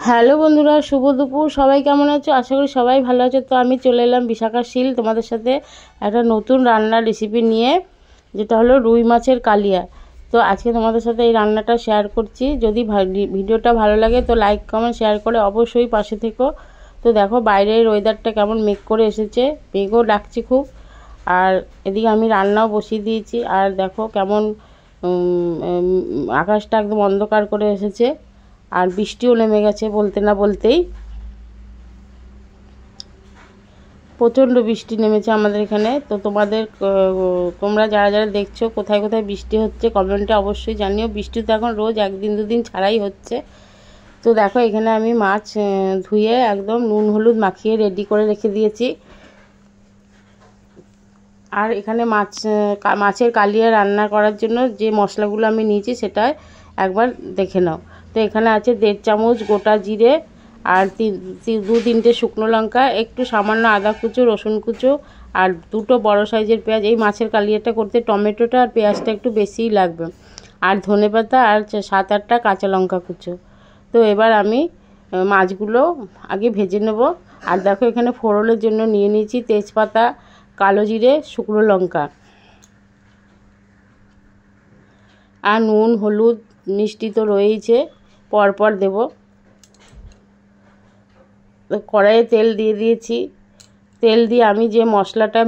Hello বন্ধুরা, শুভ দুপুর। সবাই কেমন আছো? আশা করি সবাই ভালো আছো। তো আমি চলে এলাম বিশাখা শীল তোমাদের সাথে একটা নতুন রান্নার রেসিপি নিয়ে, যেটা হলো রুই মাছের কালিয়া। তো আজকে তোমাদের সাথে এই রান্নাটা শেয়ার করছি। যদি ভিডিওটা ভালো লাগে তো লাইক কমেন্ট শেয়ার করে অবশ্যই পাশে থেকো। তো দেখো বাইরের ওয়েদারটা কেমন মেঘ করে এসেছে, মেঘও ডাকছে খুব। আর এদিকে আমি রান্নাও বসিয়ে দিয়েছি। আর দেখো কেমন আকাশটা একদম অন্ধকার করে এসেছে, আর বৃষ্টিও নেমে গেছে বলতে না বলতেই। প্রচণ্ড বৃষ্টি নেমেছে আমাদের এখানে। তো তোমরা যারা যারা দেখছো কোথায় কোথায় বৃষ্টি হচ্ছে কমেন্টে অবশ্যই জানিও। বৃষ্টি তো এখন রোজ একদিন দুদিন ছাড়াই হচ্ছে। তো দেখো এখানে আমি মাছ ধুয়ে একদম নুন হলুদ মাখিয়ে রেডি করে রেখে দিয়েছি। আর এখানে মাছের কালিয়া রান্না করার জন্য যে মশলাগুলো আমি নিয়েছি সেটা একবার দেখে নাও। তো এখানে আছে 1.5 চামচ গোটা জিরে, আর 2-3টে শুকনো লঙ্কা, একটু সামান্য আদা কুচো, রসুন কুচো, আর 2টো বড় সাইজের পেঁয়াজ। এই মাছের কালিয়াটা করতে টমেটোটা আর পেঁয়াজটা একটু বেশিই লাগবে। আর ধনেপাতা আর 7-8টা কাঁচা লঙ্কা কুচো। তো এবার আমি মাছগুলো আগে ভেজে নেব। আর দেখো এখানে ফোড়নের জন্য নিয়ে নিয়েছি তেজপাতা, কালো জিরে, শুকনো লঙ্কা, আর নুন হলুদ মিষ্টি তো রয়েইছে, পরপর দেব। কড়াইয়ে তেল দিয়ে দিয়েছি। তেল দিয়ে আমি যে মশলাটা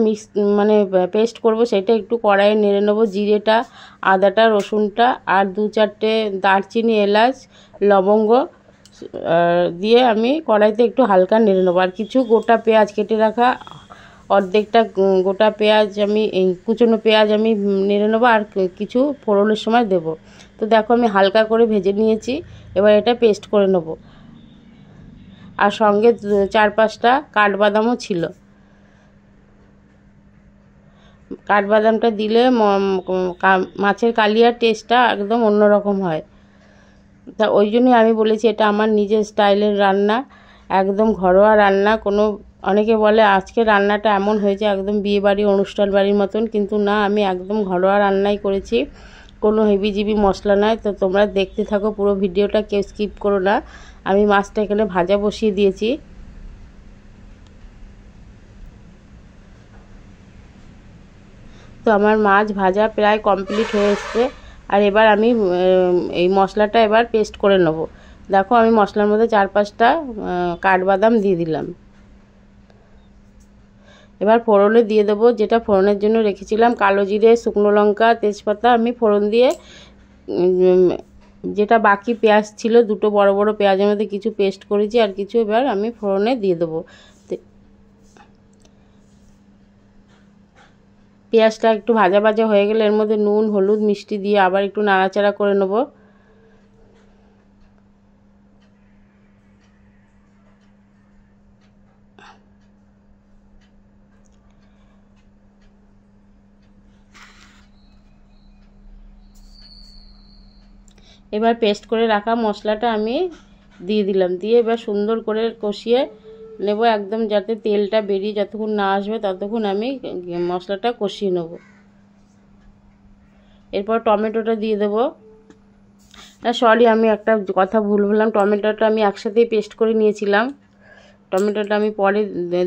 পেস্ট করব সেটা একটু কড়াইয়ে নেড়ে নেবো। জিরেটা, আদাটা, রসুনটা, আর 2-4টে দারচিনি, এলাচ, লবঙ্গ দিয়ে আমি কড়াইতে একটু হালকা নেড়ে নেবো। আর কিছু গোটা পেঁয়াজ কেটে রাখা, অর্ধেকটা গোটা পেঁয়াজ আমি কুচনো পেঁয়াজ আমি নেড়ে নেবো, আর কিছু ফোড়নের সময় দেব। তো দেখো আমি হালকা করে ভেজে নিয়েছি। এবার এটা পেস্ট করে নেব। আর সঙ্গে 4-5টা কাঠবাদামও ছিল। কাঠবাদামটা দিলে মাছের কালিয়ার টেস্টটা একদম অন্যরকম হয়। তা ওই জন্যই আমি বলেছি এটা আমার নিজের স্টাইলের রান্না, একদম ঘরোয়া রান্না। অনেকে বলে আজকে রান্নাটা এমন হয়েছে একদম বিয়েবাড়ি অনুষ্ঠান বাড়ির মতন, কিন্তু না, আমি একদম ঘরোয়া রান্নাই করেছি, কোনো হেবিজিবি মশলা নয়। তো তোমরা দেখতে থাকো পুরো ভিডিওটা, কেউ স্কিপ করো না। আমি মাছটা এখানে ভাজা বসিয়ে দিয়েছি। তো আমার মাছ ভাজা প্রায় কমপ্লিট হয়ে এসছে। আর এবার আমি এই মশলাটা এবার পেস্ট করে নেব। দেখো আমি মশলার মধ্যে 4-5টা কাঠবাদাম দিয়ে দিলাম। এবার ফোড়নে দিয়ে দেবো যেটা ফোড়নের জন্য রেখেছিলাম, কালো জিরে, শুকনো লঙ্কা, তেজপাতা। আমি ফোড়ন দিয়ে যেটা বাকি পেঁয়াজ ছিল, 2টো বড় বড় পেঁয়াজের মধ্যে কিছু পেস্ট করেছি, আর কিছু এবার আমি ফোড়নে দিয়ে দেবো। পেঁয়াজটা একটু ভাজা ভাজা হয়ে গেলে এর মধ্যে নুন হলুদ মিষ্টি দিয়ে আবার একটু নাড়াচাড়া করে নেব। এবার পেস্ট করে রাখা মশলাটা আমি দিয়ে দিলাম। দিয়ে এবার সুন্দর করে কষিয়ে নেব, একদম যাতে তেলটা বেরিয়ে যতক্ষণ না আসবে ততক্ষণ আমি মশলাটা কষিয়ে নেব। এরপর টমেটোটা দিয়ে দেবো। সরি, আমি একটা কথা ভুল বললাম, টমেটোটা আমি একসাথেই পেস্ট করে নিয়েছিলাম। টমেটোটা আমি পরে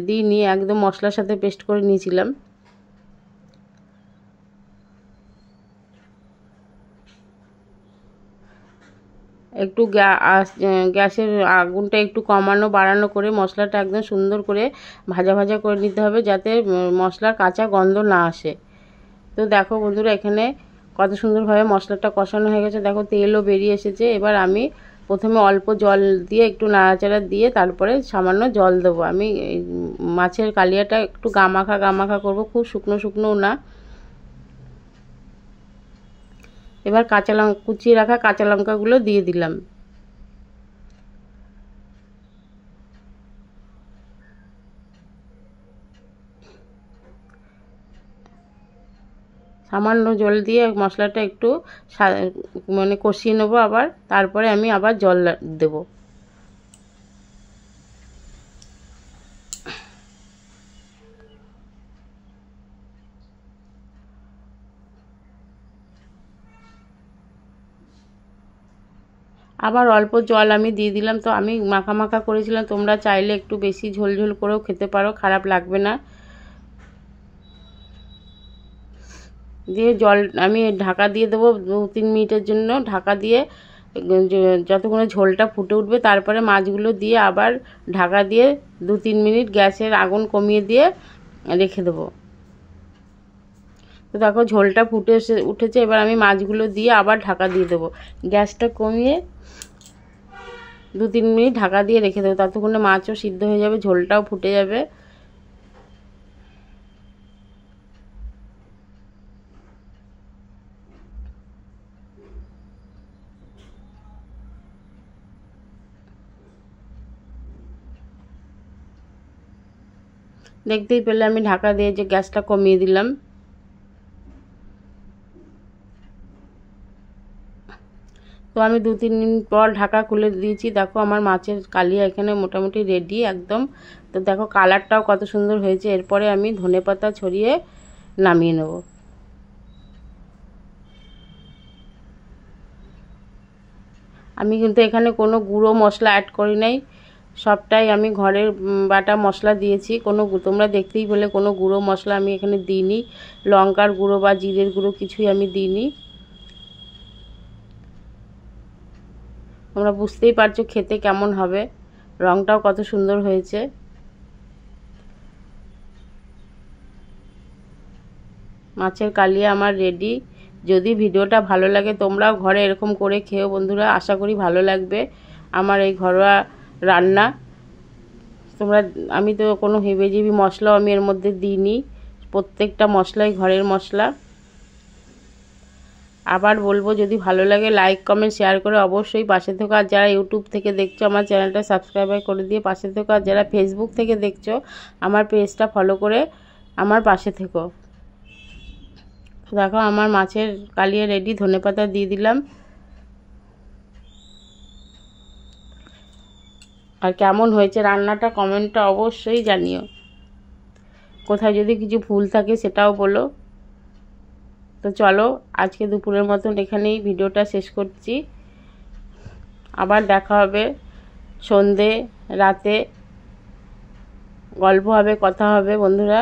দিইনি, একদম মশলার সাথে পেস্ট করে নিয়েছিলাম। একটু গ্যাসের আগুনটা একটু কমানো বাড়ানো করে মশলাটা একদম সুন্দর করে ভাজা ভাজা করে নিতে হবে, যাতে মশলার কাঁচা গন্ধ না আসে। তো দেখো বন্ধুরা, এখানে কত সুন্দরভাবে মশলাটা কষানো হয়ে গেছে। দেখো তেলও বেরিয়ে এসেছে। এবার আমি প্রথমে অল্প জল দিয়ে একটু নাড়াচাড়া দিয়ে তারপরে সামান্য জল দেবো। আমি মাছের কালিয়াটা একটু গামাখা গামাখা করবো, খুব শুকনো শুকনোও না। এবার কুচিয়ে রাখা কাঁচা লঙ্কাগুলো দিয়ে দিলাম। সামান্য জল দিয়ে মশলাটা একটু কষিয়ে নেবো। আবার তারপরে আমি আবার জল দেব। আবার অল্প জল আমি দিয়ে দিলাম। তো আমি মাখা মাখা করেছিলাম, তোমরা চাইলে একটু বেশি ঝোল ঝোল করেও খেতে পারো, খারাপ লাগবে না। দিয়ে জল আমি ঢাকা দিয়ে দেবো 2-3 মিনিটের জন্য। ঢাকা দিয়ে যতক্ষণে ঝোলটা ফুটে উঠবে তারপরে মাছগুলো দিয়ে আবার ঢাকা দিয়ে 2-3 মিনিট গ্যাসের আগুন কমিয়ে দিয়ে রেখে দেবো। তো দেখো ঝোলটা ফুটে উঠেছে, এবার আমি মাছগুলো দিয়ে আবার ঢাকা দিয়ে দেবো। গ্যাসটা কমিয়ে 2-3 মিনিট ঢাকা দিয়ে রেখে দেবো, ততক্ষণে মাছও সিদ্ধ হয়ে যাবে, ঝোলটাও ফুটে যাবে। দেখতেই পেলে আমি ঢাকা দিয়ে যে গ্যাসটা কমিয়ে দিলাম। তো আমি 2-3 মিনিট পর ঢাকা খুলে দিয়েছি। দেখো আমার মাছের কালিয়া এখানে মোটামুটি রেডি একদম। তো দেখো কালারটাও কত সুন্দর হয়েছে। এরপরে আমি ধনেপাতা ছড়িয়ে নামিয়ে নেব। আমি কিন্তু এখানে কোনো গুঁড়ো মশলা অ্যাড করি নাই, সবটাই আমি ঘরের বাটা মশলা দিয়েছি। তোমরা দেখতেই পেলে কোনো গুঁড়ো মশলা আমি এখানে দিইনি, লঙ্কার গুঁড়ো বা জিরের গুঁড়ো কিছুই আমি দিইনি। তোমরা বুঝতেই পারছো খেতে কেমন হবে, রঙটাও কত সুন্দর হয়েছে। মাছের কালিয়া আমার রেডি। যদি ভিডিওটা ভালো লাগে তোমরাও ঘরে এরকম করে খেও বন্ধুরা, আশা করি ভালো লাগবে আমার এই ঘরোয়া রান্না। আমি তো কোনো হেবেজিবি মশলাও আমি এর মধ্যে দিইনি, প্রত্যেকটা মশলাই ঘরের মশলা। আবার বলবো যদি ভালো লাগে লাইক কমেন্ট শেয়ার করে অবশ্যই পাশে থেকো। আর যারা ইউটিউব থেকে দেখছো আমার চ্যানেলটা সাবস্ক্রাইব করে দিয়ে পাশে থেকো। আর যারা ফেসবুক থেকে দেখছো আমার পেজটা ফলো করে আমার পাশে থেকো। দেখো আমার মাছের কালিয়া রেডি, ধনেপাতা দিয়ে দিলাম। আর কেমন হয়েছে রান্নাটা কমেন্টটা অবশ্যই জানিও, কোথায় যদি কিছু ভুল থাকে সেটাও বলো। তো চলো আজকে দুপুরের মতন এখানেই ভিডিওটা শেষ করছি। আবার দেখা হবে সন্ধে রাতে, গল্প হবে, কথা হবে বন্ধুরা।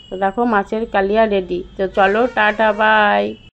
তো দেখো মাছের কালিয়া রেডি। তো চলো টাটা বাই।